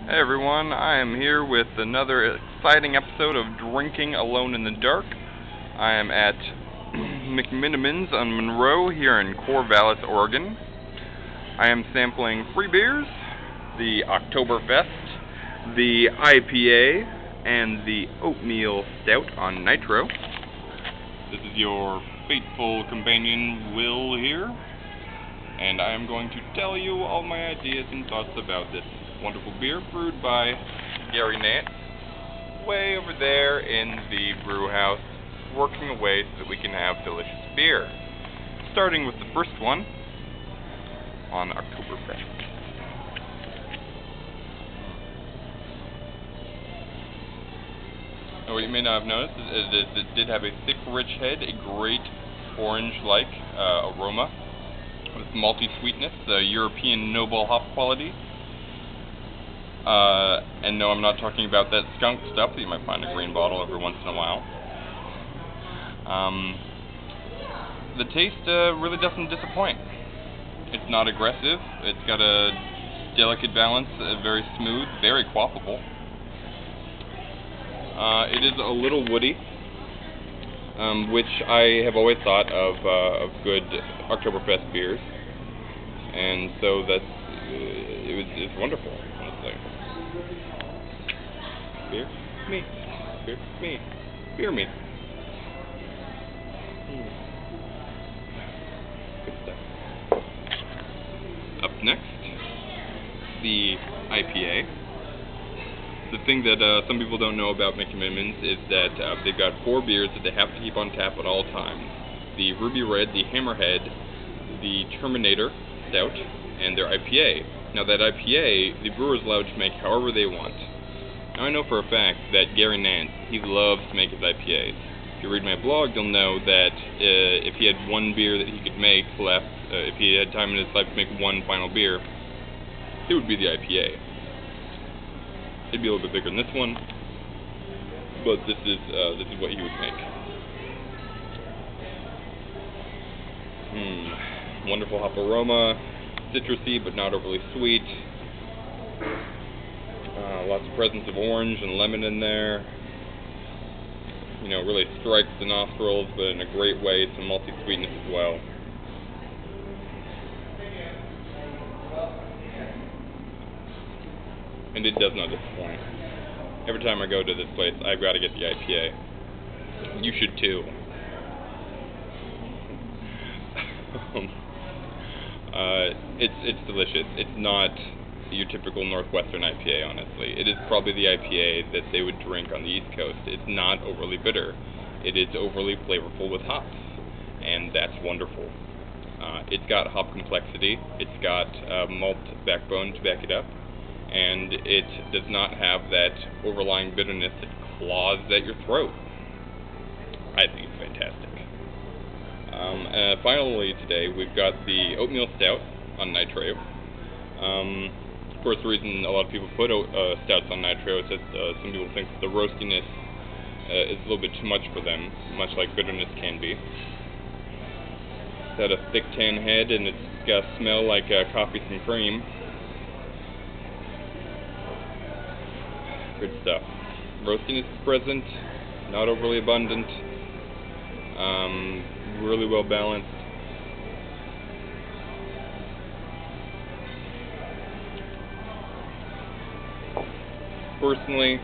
Hey everyone, I am here with another exciting episode of Drinking Alone in the Dark. I am at Mcmenimans on Monroe here in Corvallis, Oregon. I am sampling three beers, the Oktoberfest, the IPA, and the Oatmeal Stout on Nitro. This is your faithful companion, Will, here, and I am going to tell you all my ideas and thoughts about this wonderful beer brewed by Gary Nance, way over there in the brew house, working away so that we can have delicious beer. Starting with the first one on Oktoberfest. Now, what you may not have noticed is it did have a thick, rich head, a great orange-like aroma with malty sweetness, the European noble hop quality. And no, I'm not talking about that skunk stuff that you might find in a green bottle every once in a while. The taste really doesn't disappoint. It's not aggressive. It's got a delicate balance, very smooth, very quaffable. It is a little woody, which I have always thought of good Oktoberfest beers, and so it's wonderful, honestly. Beer me, beer me, beer me. Good stuff. Up next, the IPA. The thing that some people don't know about Mcmenimans is that they've got four beers that they have to keep on tap at all times. The Ruby Red, the Hammerhead, the Terminator Stout, and their IPA. Now that IPA, the brewer is allowed to make however they want. Now I know for a fact that Gary Nance, he loves to make his IPAs. If you read my blog, you'll know that if he had one beer that he could make left, if he had time in his life to make one final beer, it would be the IPA. It'd be a little bit bigger than this one, but this is what he would make. Wonderful hop aroma, citrusy but not overly sweet. Lots of presence of orange and lemon in there. You know, really strikes the nostrils, but in a great way. Some malty sweetness as well. And it does not disappoint. Every time I go to this place, I've got to get the IPA. You should too. It's delicious. It's not your typical Northwestern IPA, honestly. It is probably the IPA that they would drink on the East Coast. It's not overly bitter. It is overly flavorful with hops, and that's wonderful. It's got hop complexity. It's got malt backbone to back it up, and it does not have that overlying bitterness that claws at your throat. I think it's fantastic. Finally today, we've got the Oatmeal Stout on Nitro. Of course, the reason a lot of people put stouts on Nitro is that some people think that the roastiness is a little bit too much for them, much like bitterness can be. It's got a thick tan head, and it's got a smell like coffee and cream. Good stuff. Roastiness is present, not overly abundant, really well balanced. Personally,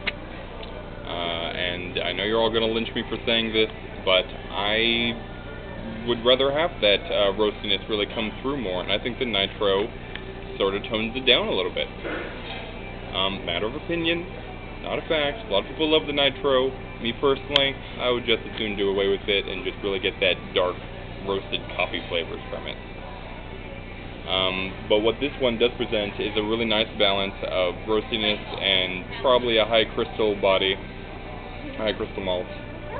and I know you're all going to lynch me for saying this, but I would rather have that roastiness really come through more, and I think the Nitro sort of tones it down a little bit. Matter of opinion, not a fact. A lot of people love the Nitro. Me personally, I would just as soon do away with it and just really get that dark roasted coffee flavors from it. But what this one does present is a really nice balance of roastiness and probably a high crystal malt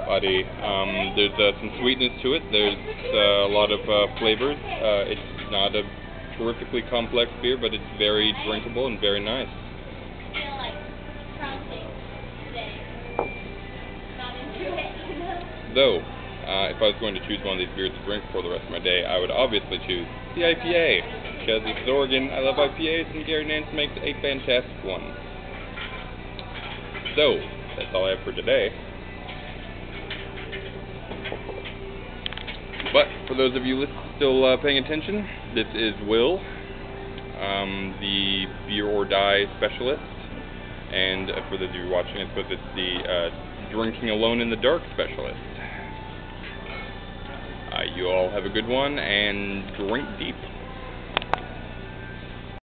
body. There's some sweetness to it. There's a lot of flavors. It's not a terrifically complex beer, but it's very drinkable and very nice. Though, if I was going to choose one of these beers to drink for the rest of my day, I would obviously choose the IPA, because it's Oregon. I love IPAs, and Gary Nance makes a fantastic one. So, that's all I have for today. But, for those of you still paying attention, this is Will, the Beer or Die specialist. And for those of you watching, I suppose it's the Drinking Alone in the Dark specialist. You all have a good one, and drink deep.